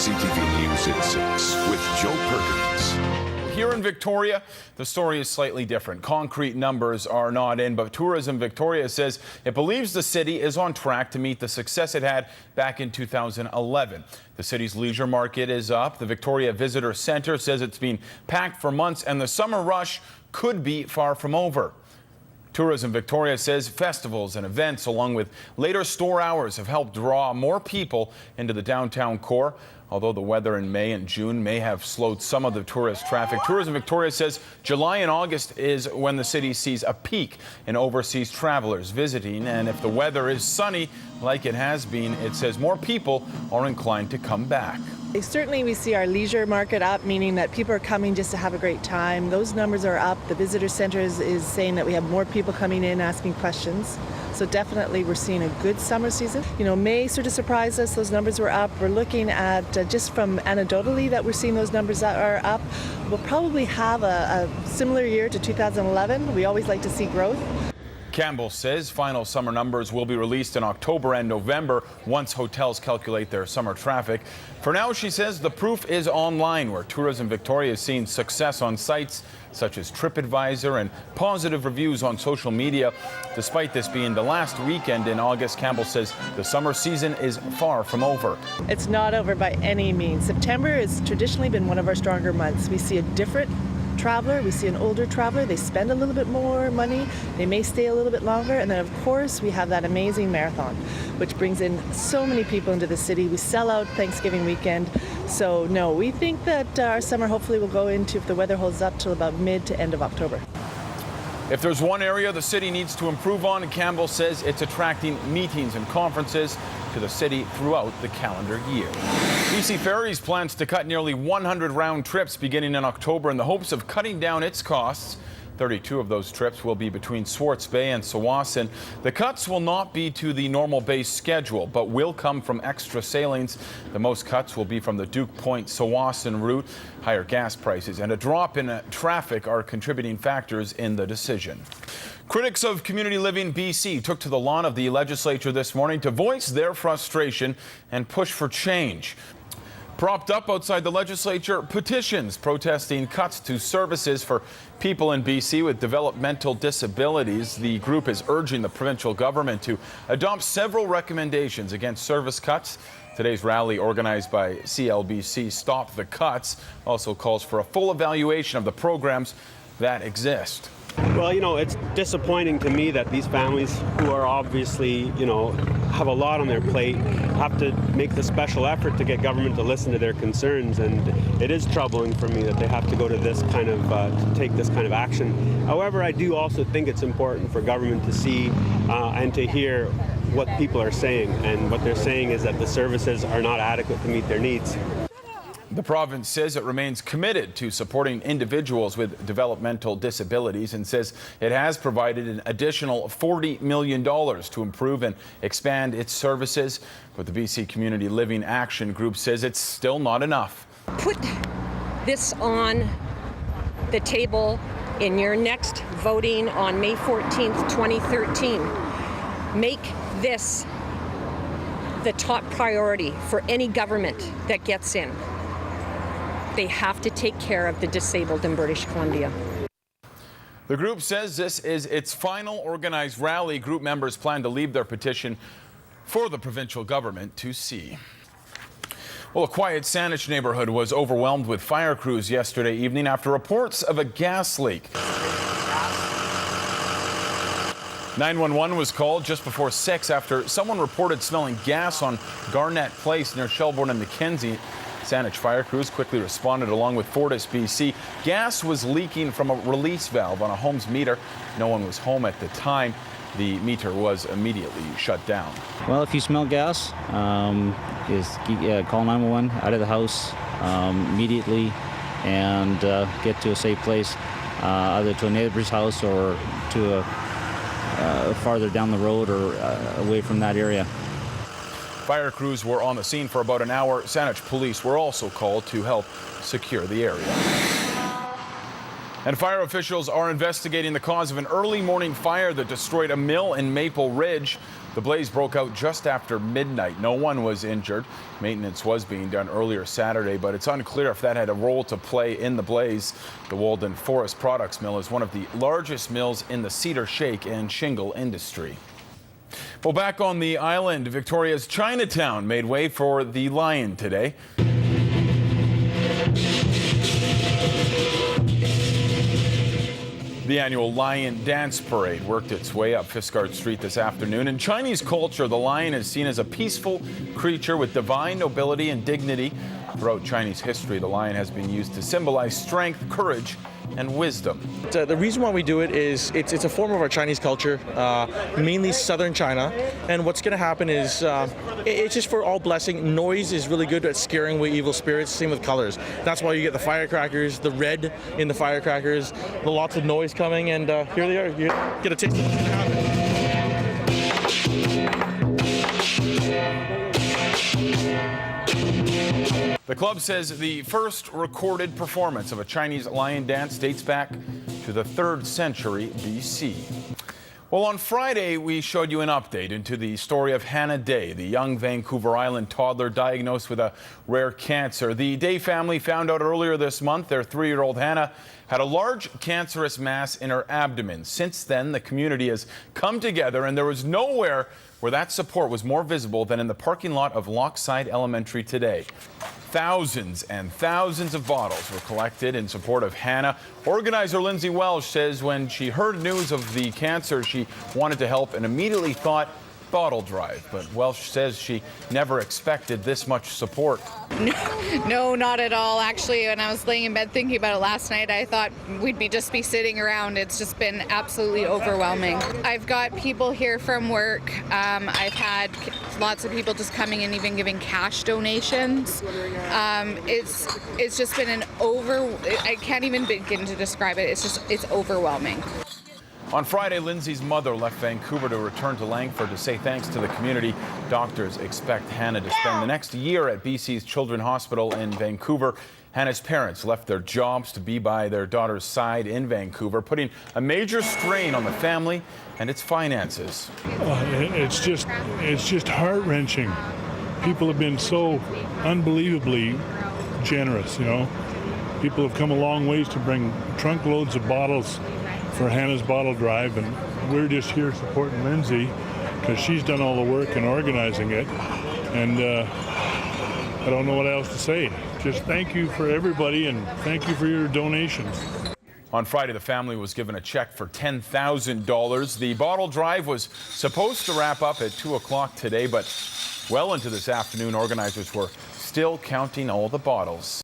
CTV News at 6 with Joe Perkins. Here in Victoria, the story is slightly different. Concrete numbers are not in, but Tourism Victoria says it believes the city is on track to meet the success it had back in 2011. The city's leisure market is up. The Victoria Visitor Centre says it's been packed for months, and the summer rush could be far from over. Tourism Victoria says festivals and events, along with later store hours, have helped draw more people into the downtown core. Although the weather in May and June may have slowed some of the tourist traffic, Tourism Victoria says July and August is when the city sees a peak in overseas travelers visiting. And if the weather is sunny, like it has been, it says more people are inclined to come back. Certainly we see our leisure market up, meaning that people are coming just to have a great time. Those numbers are up. The visitor center is saying that we have more people coming in asking questions. So definitely we're seeing a good summer season. You know, May sort of surprised us. Those numbers were up. We're looking at just from anecdotally that we're seeing those numbers that are up. We'll probably have a similar year to 2011. We always like to see growth. Campbell says final summer numbers will be released in October and November once hotels calculate their summer traffic. For now, she says the proof is online, where Tourism Victoria is seeing success on sites such as TripAdvisor and positive reviews on social media. Despite this being the last weekend in August, Campbell says the summer season is far from over. It's not over by any means. September has traditionally been one of our stronger months. We see a different traveler, we see an older traveler, they spend a little bit more money, they may stay a little bit longer, and then of course we have that amazing marathon, which brings in so many people into the city. We sell out Thanksgiving weekend, so no, we think that our summer hopefully will go into, if the weather holds up, till about mid to end of October. If there's one area the city needs to improve on, Campbell says it's attracting meetings and conferences to the city throughout the calendar year. BC Ferries plans to cut nearly 100 round trips beginning in October in the hopes of cutting down its costs. 32 of those trips will be between Swartz Bay and Tsawwassen. The cuts will not be to the normal base schedule, but will come from extra sailings. The most cuts will be from the Duke Point Tsawwassen route. Higher gas prices and a drop in traffic are contributing factors in the decision. Critics of community living BC took to the lawn of the Legislature this morning to voice their frustration and push for change. Propped up outside the Legislature, petitions protesting cuts to services for people in BC with developmental disabilities. The group is urging the provincial government to adopt several recommendations against service cuts. Today's rally, organized by CLBC Stop the Cuts, also calls for a full evaluation of the programs that exist. Well, you know, it's disappointing to me that these families who are obviously, you know, have a lot on their plate have to make the special effort to get government to listen to their concerns, and it is troubling for me that they have to go to this kind of, to take this kind of action. However, I do also think it's important for government to see and to hear what people are saying, and what they're saying is that the services are not adequate to meet their needs. The province says it remains committed to supporting individuals with developmental disabilities and says it has provided an additional $40 million to improve and expand its services. But the BC Community Living Action Group says it's still not enough. Put this on the table in your next voting on May 14th, 2013. Make this the top priority for any government that gets in. They have to take care of the disabled in British Columbia. The group says this is its final organized rally. Group members plan to leave their petition for the provincial government to see. Well, a quiet Saanich neighborhood was overwhelmed with fire crews yesterday evening after reports of a gas leak. 911 was called just before 6 after someone reported smelling gas on Garnett Place near Shelbourne and Mackenzie. Saanich fire crews quickly responded along with Fortis BC. Gas was leaking from a release valve on a home's meter. No one was home at the time. The meter was immediately shut down. Well, if you smell gas, call 911 out of the house immediately and get to a safe place, either to a neighbor's house or to a farther down the road or away from that area. Fire crews were on the scene for about an hour. Saanich police were also called to help secure the area. And fire officials are investigating the cause of an early morning fire that destroyed a mill in Maple Ridge. The blaze broke out just after midnight. No one was injured. Maintenance was being done earlier Saturday, but it's unclear if that had a role to play in the blaze. The Walden Forest Products Mill is one of the largest mills in the cedar shake and shingle industry. Well, back on the island, Victoria's Chinatown made way for the Lion today. The annual Lion Dance Parade worked its way up Fiskard Street this afternoon. In Chinese culture, the lion is seen as a peaceful creature with divine nobility and dignity. Throughout Chinese history, the lion has been used to symbolize strength, courage, and wisdom. The reason why we do it is it's a form of our Chinese culture, mainly southern China. And what's going to happen is it's just for all blessing. Noise is really good at scaring away evil spirits. Same with colors. That's why you get the firecrackers, the red in the firecrackers, the lots of noise coming, and here they are. You get a taste of what's going to happen. The club says the first recorded performance of a Chinese lion dance dates back to the 3rd century BC. Well, on Friday, we showed you an update into the story of Hannah Day, the young Vancouver Island toddler diagnosed with a rare cancer. The Day family found out earlier this month their 3-year-old Hannah had a large cancerous mass in her abdomen. Since then, the community has come together, and there was nowhere where that support was more visible than in the parking lot of Lochside Elementary today. Thousands and thousands of bottles were collected in support of Hannah. Organizer Lindsay Welsh says when she heard news of the cancer, she wanted to help and immediately thought bottle drive. But Welsh says she never expected this much support. No, not at all. Actually, when I was laying in bed thinking about it last night, I thought we'd just be sitting around. It's just been absolutely overwhelming. I've got people here from work. I've had lots of people just coming and even giving cash donations. It's just been I can't even begin to describe it. It's overwhelming. On Friday, Lindsay's mother left Vancouver to return to Langford to say thanks to the community. Doctors expect Hannah to spend the next year at BC's Children's Hospital in Vancouver. Hannah's parents left their jobs to be by their daughter's side in Vancouver, putting a major strain on the family and its finances. It's just heart-wrenching. People have been so unbelievably generous, you know. People have come a long ways to bring trunk loads of bottles for Hannah's bottle drive, and we're just here supporting Lindsay because she's done all the work in organizing it, and I don't know what else to say. Just thank you for everybody, and thank you for your donations. On Friday, the family was given a check for $10,000. The bottle drive was supposed to wrap up at 2 o'clock today, but well into this afternoon, organizers were still counting all the bottles.